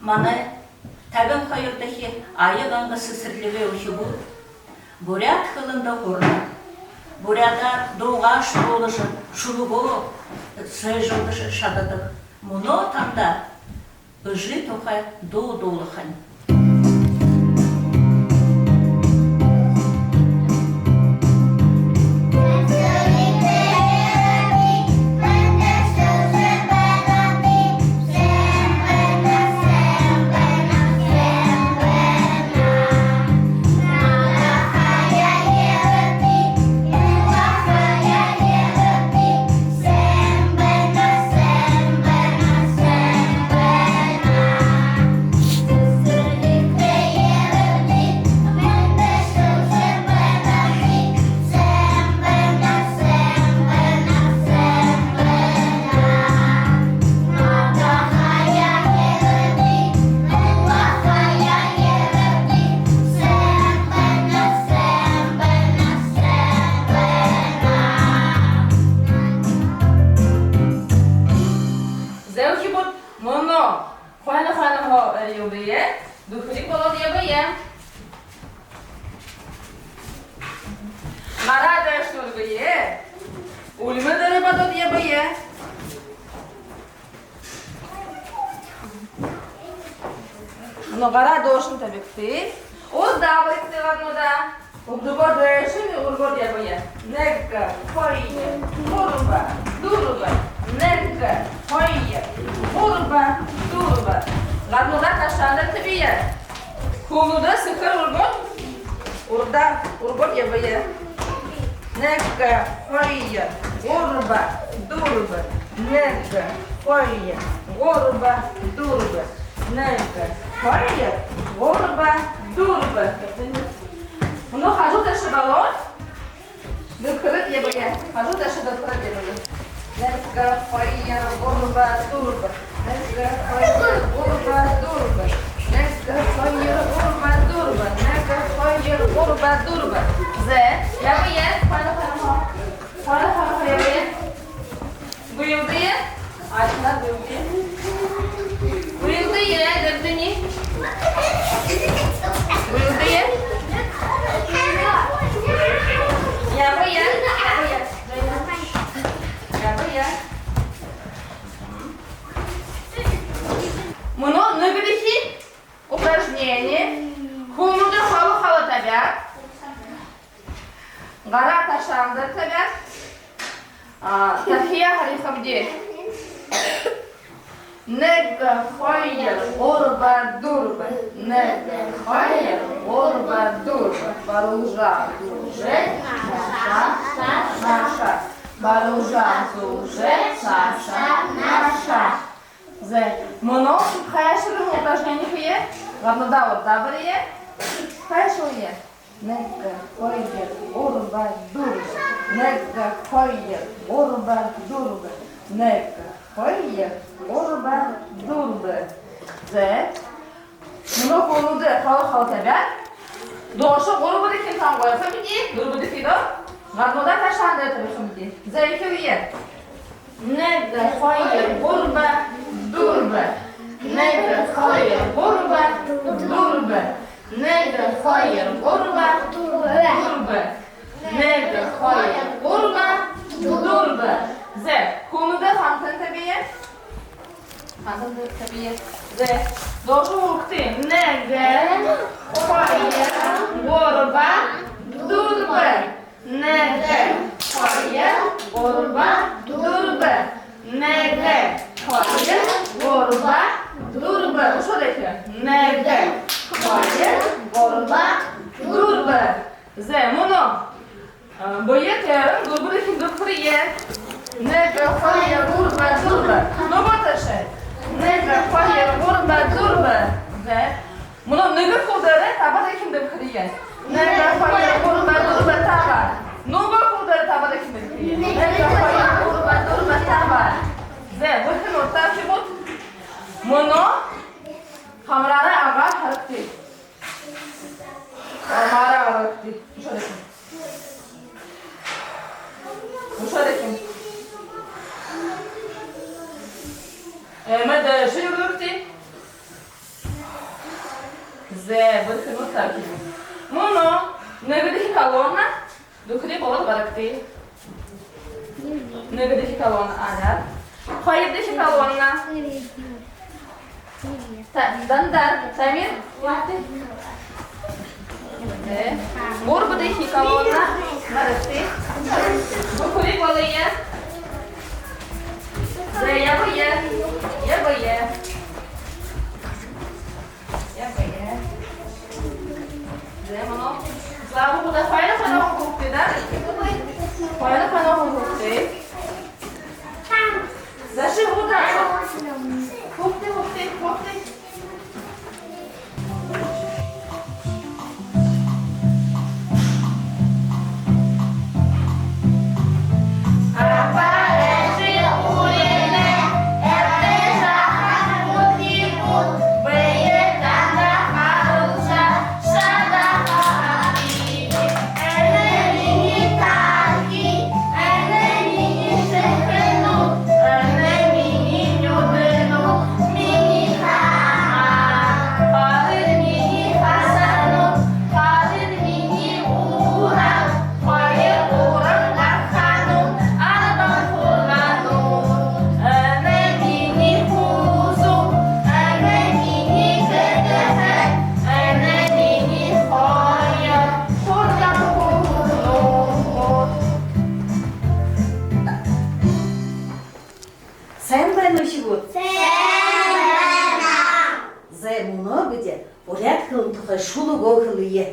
Mana taban hayırdaki ayıganğı sısırlığı uşu bu. Бурят хылында хорна. Бурята doğaş oluşu, şuluğu, сыжылдышы шадыдық. Мұно танда ұжы тоқа доу-доулыхан. Но гора должен табекти. Урда бекти гаднода. Урдуга дэшин ургод ябая. Некка, хойе, урба, дурба. Некка, хойе, урба, дурба. Гаднода таштандыр табия. Хулуда сыкыр ургод. Урда ургод ябая. Некка, хойе, урба, дурба. Некка, хойе, урба, дурба. Некка, хойе, урба, дурба. Ну, хожу дальше баллон. Докрыт я боя. Хожу дальше докрыт я боя. Некка, хойе, урба, дурба. Некка, хойе, урба, дурба. Некка, хойе, урба, дурба. Некка, хойе, урба, дурба. Зе, я боя. Хана, я боя. Бuyurdu. Açlar buyurdu. Buyurdu ya, derdini. Buyurdu ya. Ya boya. Ya boya. Мұны нөбіріші упражнение. Хумуды халы табят. Гара ташанды табят. Тахия харихамде. Некка, хойер, урба, дурба. Некка, хойер, урба, дурба. Баружа, дурже, наша. Баружа, дурже, наша. Зе. Мұны хайшырын упражнение хуе. Ғаднада орда бірі. Хайшуе. Некка, хойер, урба, дурба. Некка, хойер, урба, дурба. Некка, хойер, урба, дурба. Зе. Мұны қолуды халы табят. Дошы урбуды кем там қойса біде. Дурбуды кедо. Ғаднада ташанды табышым біде. Зе екеуе. Некка, хойер, урба, дурба. Некка, хойер, урба, дурба. Некка, хойер, урба, дурба. Некка, хойер, урба, дурба. Зе. Konuda hantın tabiye. Hantın tabiye. Зе. Doşu ukti. Nege, koye, gorba, durba. Nege, koye, gorba, durba. Nege, koye, gorba, durba. Şuradaki. Nege, koye, gorba, durba. Зе. Bunu boyet yarın. Durbudaki dukriye. Некка, хойер, урба, дурба. Ну вот еще. Некка, хойер, урба, дурба. Зе. Мұны нүгі құлдары табада кімді бікірген? Некка, хойер, урба, дурба, таба. Нүгі құлдары табада кімді бікірген? Некка, хойер, урба, дурба, таба. Зе. Бұхын ортақ ki бұд. Мұны хамраны аға харықты. Хамраны аға харықты. Ушадекім. Меді ши үрдікті. Зе бирхину таркибу. Муну негдихи колонна духри болот баракти. Негдихи колонна аляр. Хайдихи колонна. Дандар, Самир, Бурбудихи колонна, баракти. Духри болые. Зе я боє. Воно. Слава буде файно гукти, так? Файно гукти. Заши гута. Гукти. Sen ben uşuğu. Sen bunu gece oraya kılın şunu gohuluyor.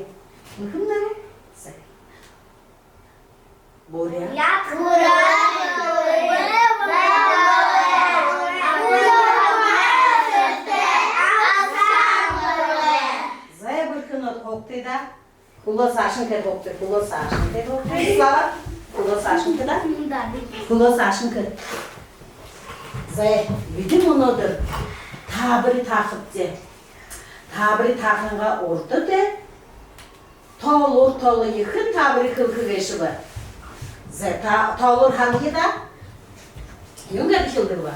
Mümkün mü? Sen. Buraya. Sen bir gün oktu da kula saçın kır oktu. Kula saçın kır oktu. Slava. Kula saçın kır da. Kula saçın kır. Sen bütün onudur. Tabiri takıptı. Tabiri takınga ordu da. Tolur yıkın tabiri kılkı veşi var. Sen tolur hangi da? Yunga dikildir var.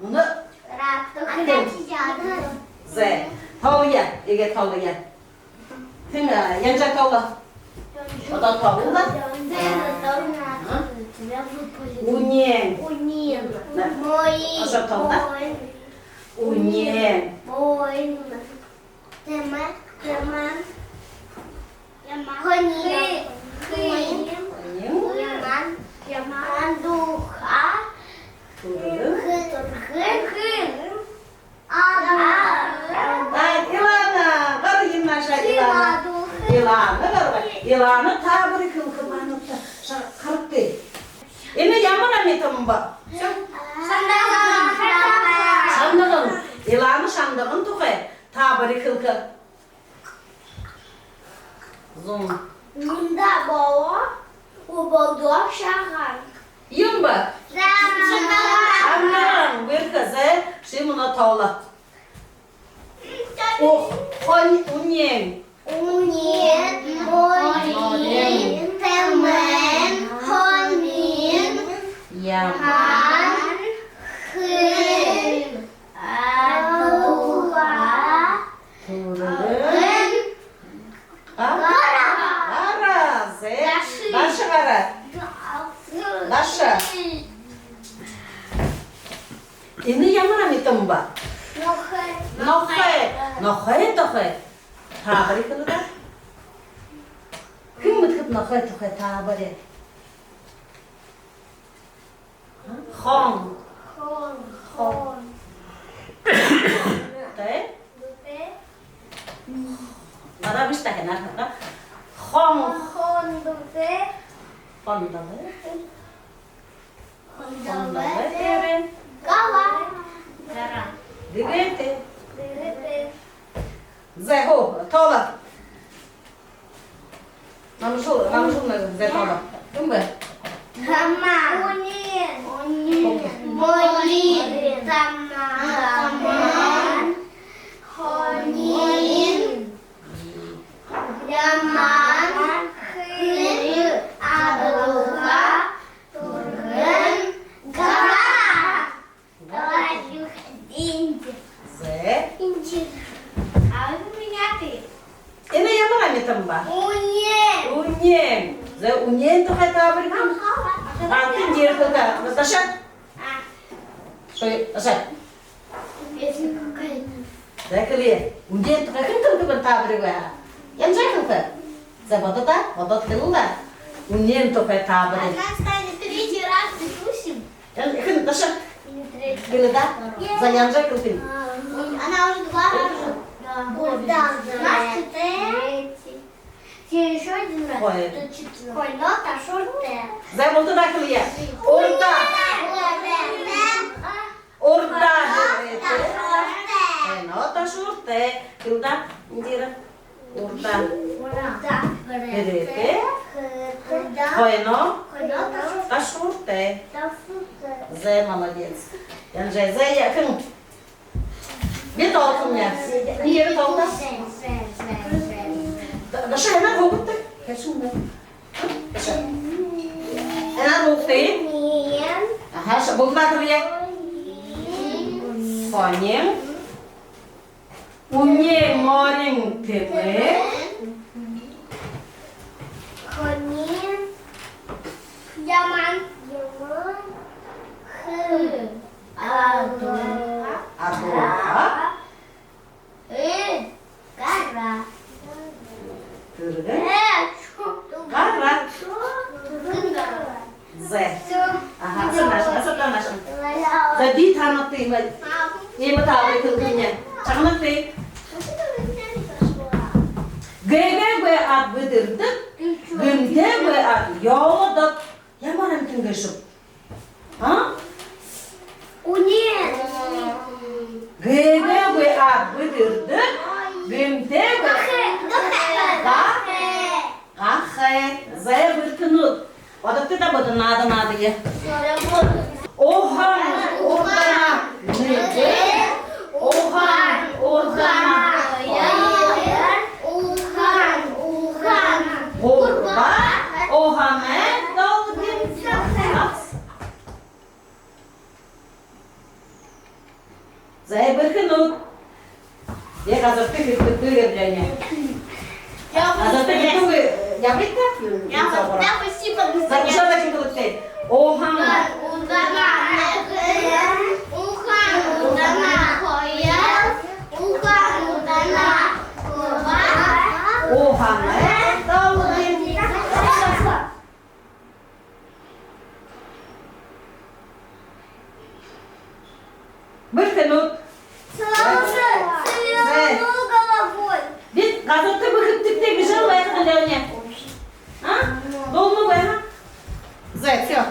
Bunu Ze tavlıya, ege tavlıya. Şimdi yanacak tavla. O da tavla. Unyen. Aşağı tavla. Unyen. İlana, karıyım aşağı İlana. İlana tabiri kılkımanıpta. Karıp değil. Ene yamana metamın bak. Şandağın. İlana şandağın tuğay. Tabiri kılkı. Zon. Ninda boa, o boldog şahan. Yum bak. Şandağın bir kızı. Şimdi buna tavla. Oh, unyen. Unien, moin, temen, honin, Yaman. hın, aduha, hın, Ara, ze. Daşı ara. Daşı. Ini yamana mitem ba? Nohe tohe. Tabari kılı da. Kim mıtkıp nohe tohe tabari? Hon. hon, Te? Arabista henar haka. Hon. hon dute, Hondalı. hondalı, Tere. gava, Direte. direte, Zeho. Tola. Namusul na ze tola. Tumbe. tamam, unien, moin, tamam, hon, унен тухай табыркын. Антын жеркілді. Наташа. Шой, Наташа. Закіле. Унен тухай кім табыры. Янжай кілді. За водот кілді. Унен тухай табыры. Она станет третий раз тусим. Кім, Наташа. Кілді, да? За янжай кілді. Она уже 2 раза. Да. Настя, третий. Еще один раз. Ой. Тут 4. Ой, но та шорте. За болты да кілді. Орда. Орда. Нота шурте. Кілді. Індира. Орда. Берете. Койно. Та шурте. Зе молодец. Янжай, зе якын. Bir толкун я. Bir толкун. Даша, hemen kovuttu. Kaçın be. Даша. Hemen kovuttu. Aha, bulma kırıya. Konim. Unye morin teme. Yaman. Adora. Garra. Kırgı. Garra. Ze. Aha, sen nasıl? Jadi tanah tiba. Ini mata apa itu punya? Jangan nanti. Gege at bedirdi. Günte at yoğdu. Yamanım tüngüşüp. Ha? Унен. Gege at bedirdi. Günte Ahe, zaya bir kınut. Odaktı da budu nadı ya. Ohan, organa. Nece? Ohan, organa. Orba, ohane, dalgın. Zaya bir kınut. Ya kazıktı kırtıktı göbleğine. Kazıktı kırtıktı. Ya bitti. Я спасибо. Так, еще один колоктей. Охан. Ohane. Dalgın. Bir kınut. Bir kazıktı bıkıptık de güzel bayakın leğene. Ha? Dolma bu ha? Zay, все.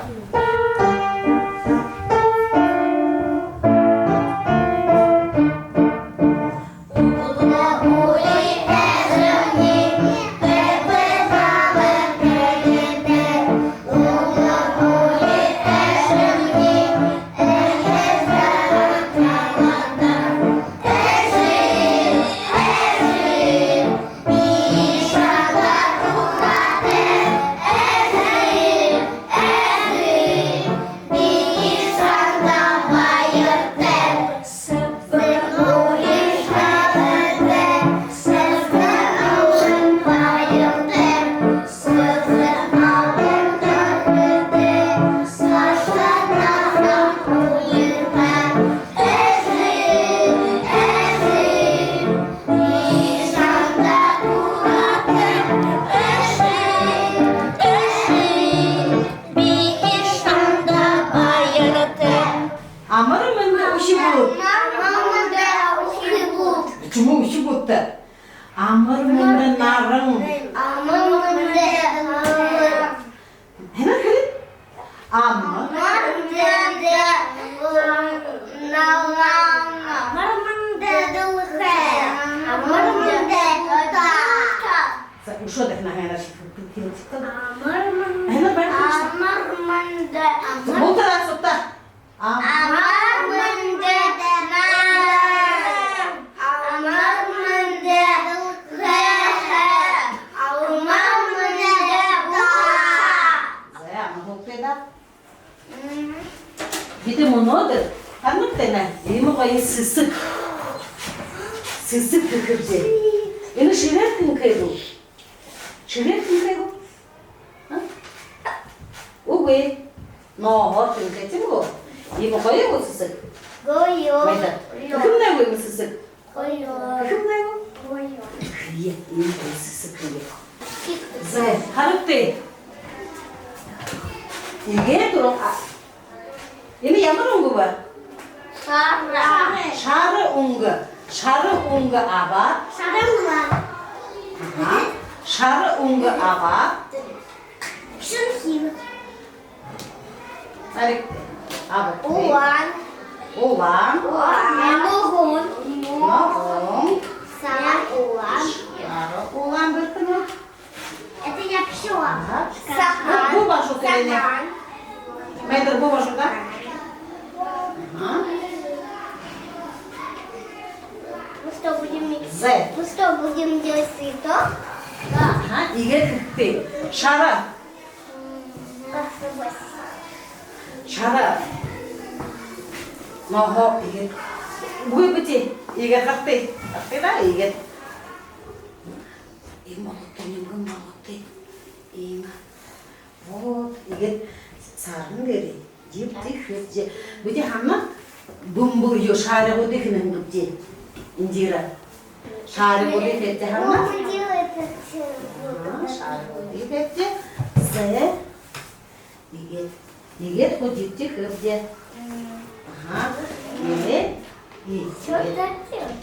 Cuma işi bitti. Amır mında narın. Hemen kırın. Amır. Şu da hemen hemen hemen ben bu kadar sokta. Bizim onudur. Hanım dene. Yemi koyu sısık. Sısık tıkırcı. Ini şiret kim kaydı? Şiret kim kaydı? uwe. No, tünketi bu. İyi bu koyu bu sısık. Goyo. Mayda. Kım ne bu sısık? Goyo. Kım ne bu? Goyo. İyi, iyi bu sısık iyi. Zay, harap de. İyi durun. Yine yamar ungu var. Sara. Şarı ungu. Şarı ungu aba. Sarımla. Şarı ungu aba. Şunhim. Hadi. Aba. Ulan. Ulan. Nohun. Nohun. Sar ulan. Şarı ulan bir konu. Это я пчела. Ага. Сахан. Bu başı söyle. Сахан. Maydır bu başı da. Aha. Мы что будем Z. Мы что будем делать цветок? Да. Aha. İge kıttı. Şarı. Как собой. Şarı. Noho İge. Bu bitti. İge kıttı. Kıttı da İge. İmalıktı, İmalıktı. İma. Вот, İge. Sarın geri. Cipti hütçe. Bu de hamma. Bumbu yo şarı bu dikinin gıpçe. İncira. Şarı bu dikette hamma. Мама делает это. Şarı bu dikette. Zaya. İge bu cipti hütçe. Aha. İge. Что ты так делаешь?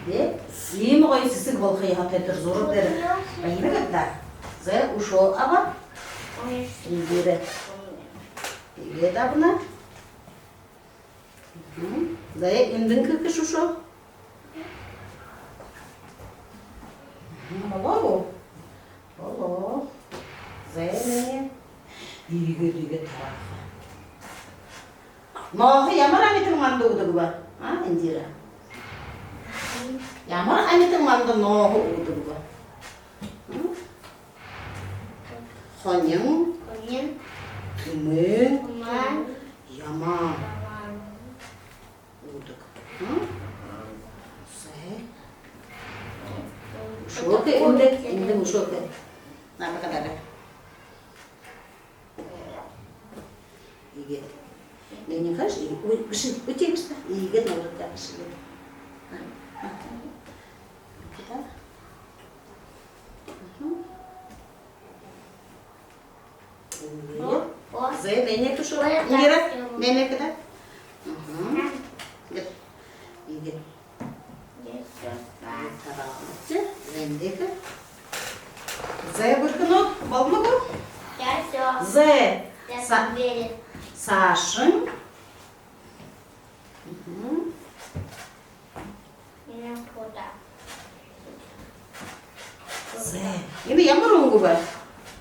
İge. İyi mi koyu sisi bol kıyafet edir zoru der. Bayını gıplar. Zaya uşu ama. İngire. İge de buna. Zaya indin kıkış uşu. Baba bu. Baba. Zaya ne? İge taraf. Nohu yamar amitin mandı udu guba. Ha incira. Yamar amitin mandı nohu udu guba. Хонин, Конин. Тумын, Куман. Яман, Удык. Сай. Ушока, инде ушока. Nama kadar. İyi. Ne kaç? Bu şey öteyim işte. İyi git ne olur da şey. Kita. Zaya nenek tu şu. Ngira. Nenek kadar. Git. İyi git. Tarafçı. Nenek. Zaya bırkınot. Bal mı bu? Я все. Zaya. Я двери. Сашин. Меня куда? Z. Yine yamur ungu var.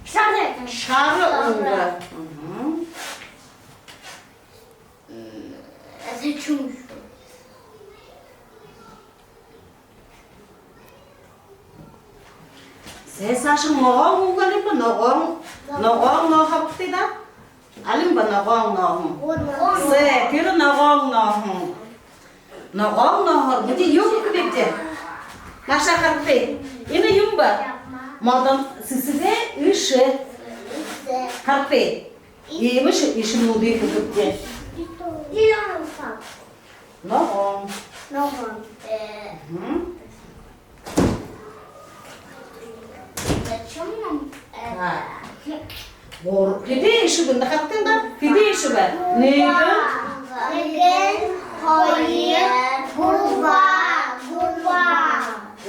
Шарик. Şarı ungu. Это чушь. Z Sashın noğun ungu alim ba noğun. Noğun noğun hapti da. Alim ba noğun noğun. Z. Kırı noğun noğun. Noğun noğun. Bu de yok kıbepti. Naşa harfi. Yine yum ba. Madem siside ışı. Harfi. İyiymiş işin olduğu kıbepti. Зеленый сам. Noğun. Ногу. Зачем нам Ha. это? Bor. Fide işi bunda kaptın da. Fide işi var. Neydi? Ген, hayır, kurba, kurba.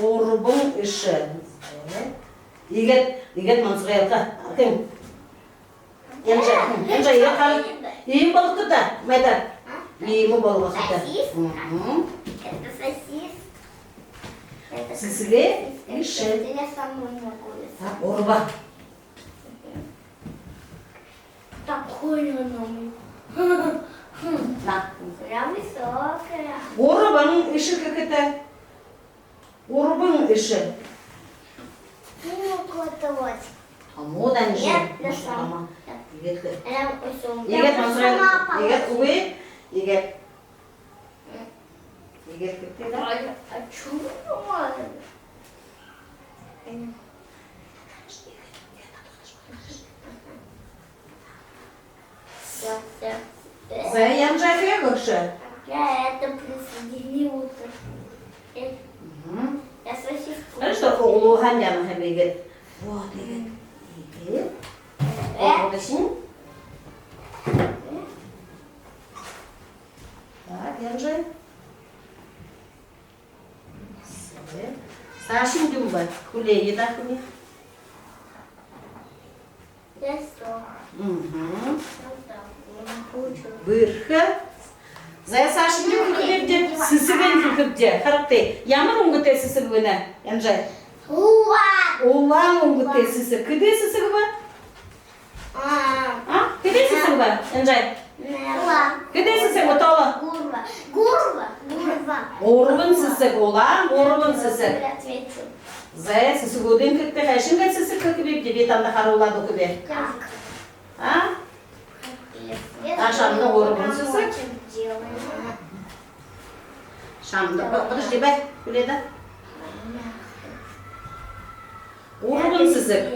Orbun işi. Evet. İget mansıra yapta. Akım. Yanca yakal. İyi balıkı da. Meda. İyi mi balıkı da? Это сосис. Это Sisili işi. Это я самой могу рисовать. Ha, orba. Такой оно. Na. Прям высокая. Orbanın işi kakıta. Orbanın işi. Ну, какой-то вот. Hamudan işi. Нет, да сам. Ama. İget kı. Прям высокая. İget mansıra. İget uve. İget. İget kıtı da. А чудо. Зая Янжай көгші. Я это присоединила. Я сосиску. Ну что, оğlu hanım hem егет. Вот, егет. Егет. Вот, için. Так, Янжай. Сашин думба. Кулеyi de kuni. Я все. Bırkı. Zaya Sashın dumba kılıptı. Sısıgın kılıptı. Karaptı. Yamır ungıtı sısıgı bana. Янжай. Oğlan ungıtı sısıgı. Kıdı sısıgı bana? Ha? Kıdı sısıgı bana? Янжай. Kıdı sısıgı bana toğla? Oğrubun sısıgı oğlan. Oğrubun sısıgı. Zaya sısıgı odun kıttı. Kaşın kaç sısıgı kıkıbıptı. Bir tane harola dokıbı. Ha? Akşamda oğrubun sısıgı. Şamda. Подожди, бай. Куледа. Oğrubun sısıgı.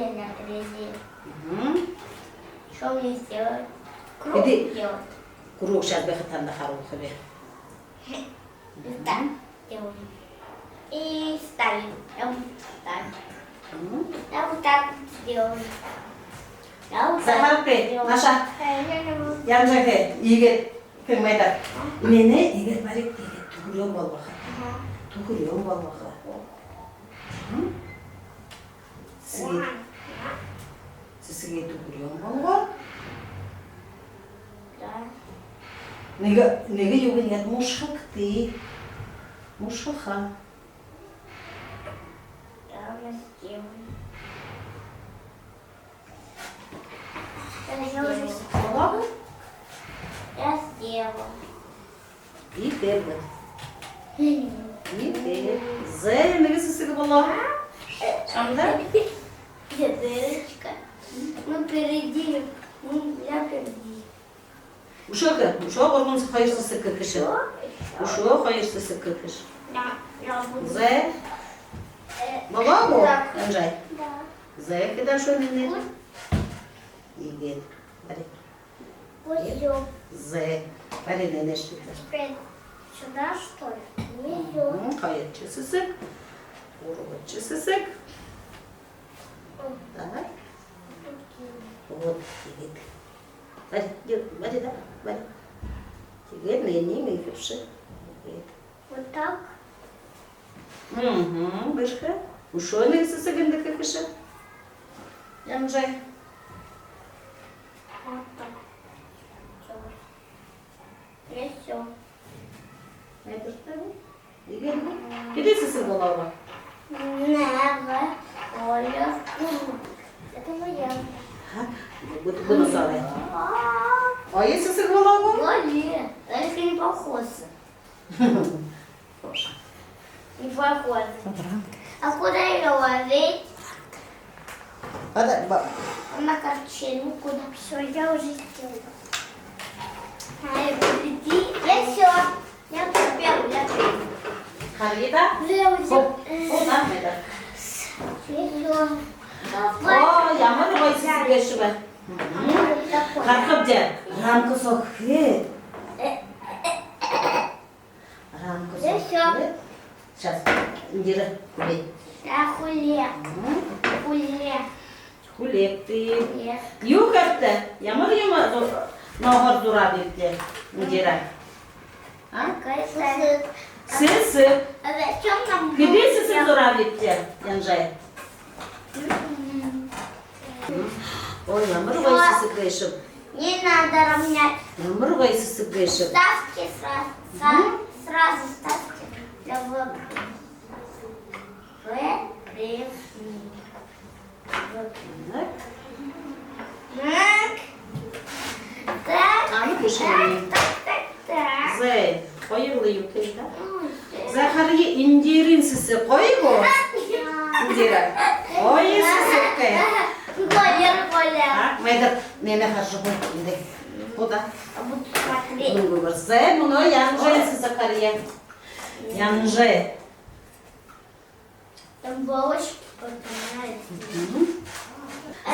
Что мне сделать? Круг Иди. делать. Круг сейчас бы хотел на харола кыбы. Так делаем. И ставим. Я вот так. Я вот так сделаю. Я вот так Захар Пей, сделаю. Наша. Янжай he, егет. Кırmayda. Mene егет барик егет. Tukuruyorum balbağa. Tukuruyorum balbağa. Sisiget tukuruyorum balbağa. Да. Nega yok егет muşhakti. Muşhaka. Да, мы сделаем. Я уже Balbağa. я сделала. İyi derdi. İyi derdi. Zey nega sisiget balbağa. Şamda. Где дырочка? Мы перейди. Я перейди. Uşağı ormansı hayırsızı kıkışı. Uşağı hayırsızı kıkış. Я буду. Zey. Baba bu. Так. Янжай. Да. Зая кида шо мене? Егет. Бари. Вот всё. Зая. Бари не нешти. Теперь сюда, что ли? Не идёт. Hayırçı sısık. Urgutçu sısık. Так. Вот. Егет. Бари. Бари да. Бари. Егет не кыпшы. Вот так. Бышка. Ушо не сысыгында кыпышы. Янжай. Вот так. Всё. И всё. Егет. Киде сысык болауга? Нева, Оля, круг. Это моя. Bunu sağlay. Ayı sısık bolauga? Оля. Только не похоже. Не похоже. А куда ее ложить? Hadi bak. На картину. Куда? Все, я уже сделала. Ай, подойди. Я все. Я успела, я пью. Harita. Я уже. Hop. Ondan mı eder? Я все. Oo, yağmur koy sisi geçti be. Kalkıpca. Ramkı sokki. Ramkı Ya sokki. şu. Сейчас. İndire. Kuley. Я хуле. Хуле. Kulekti. Хуле. Yok etti. Yağmur yağmur. Nahar dura bitti. İndire. Ha? Какая-то. Sisi. А зачем нам? Gidi sisi dura bitti. Yanjay. O yağmur koy sisi geçip. Не надо равнять. Yağmur koy sisi geçip. Ставьте сразу. Сразу ставьте. Для выпуска. Так. Так. Так. Aynı kuşları. Так. Zey. Hayırlı yukarıda. Zaharı indirin sisi koy bu. İndire. Koy sisi koy. Коля. Так, Medet nene karşı koy. İndik. Bu da. Буду смотреть. Bunu var. Zey bunu yanjay sisi karıya. Yanjay. Там булочки поднимаются.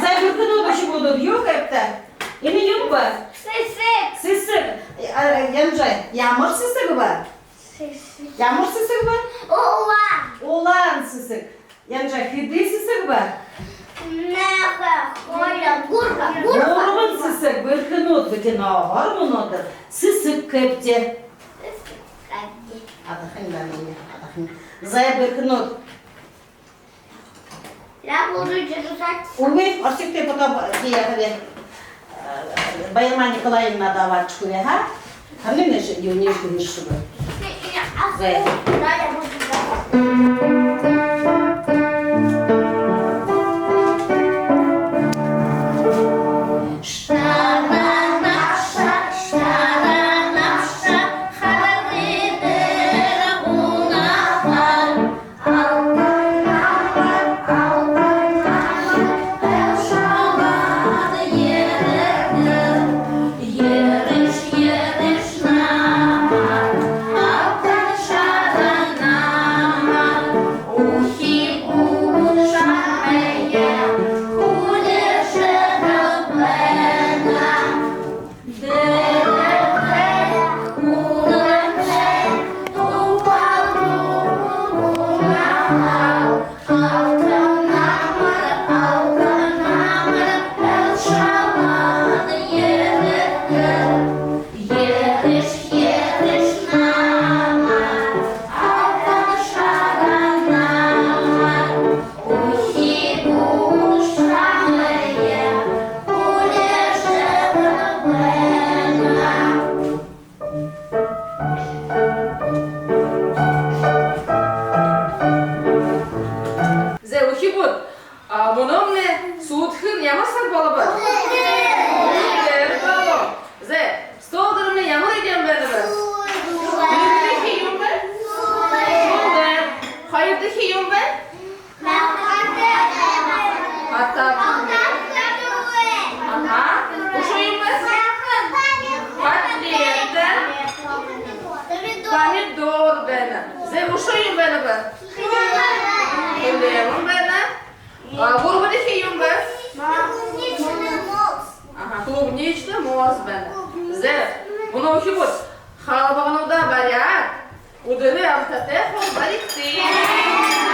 Zey bugün o başı budur. Yok hep de. Yine yok bu. Sisik. Sisik. Yanjay, yağmur sisik var. Sisik. Yağmur sisik var. Ulan. Oğlan sisik. Yanjay, hidri sisik var. Naka. Koyla. Gurba. Orman sisik, bir kınot bütün ağır mınadır. Sisik kepçe. Adakın ben onu, adakın. Zaya bir kınot. La burucu sak. Увы, artık da burada diye Bayırma Nikolay'ın da var çıkıyor ha. Hani ne şey, yönüyor gümüş şunu. Zaya. Daya burucu. Клубничный мост бәні. Зе, бұны оқи бұд. Халбағынуда баряд. Удыры амтате хол барикти.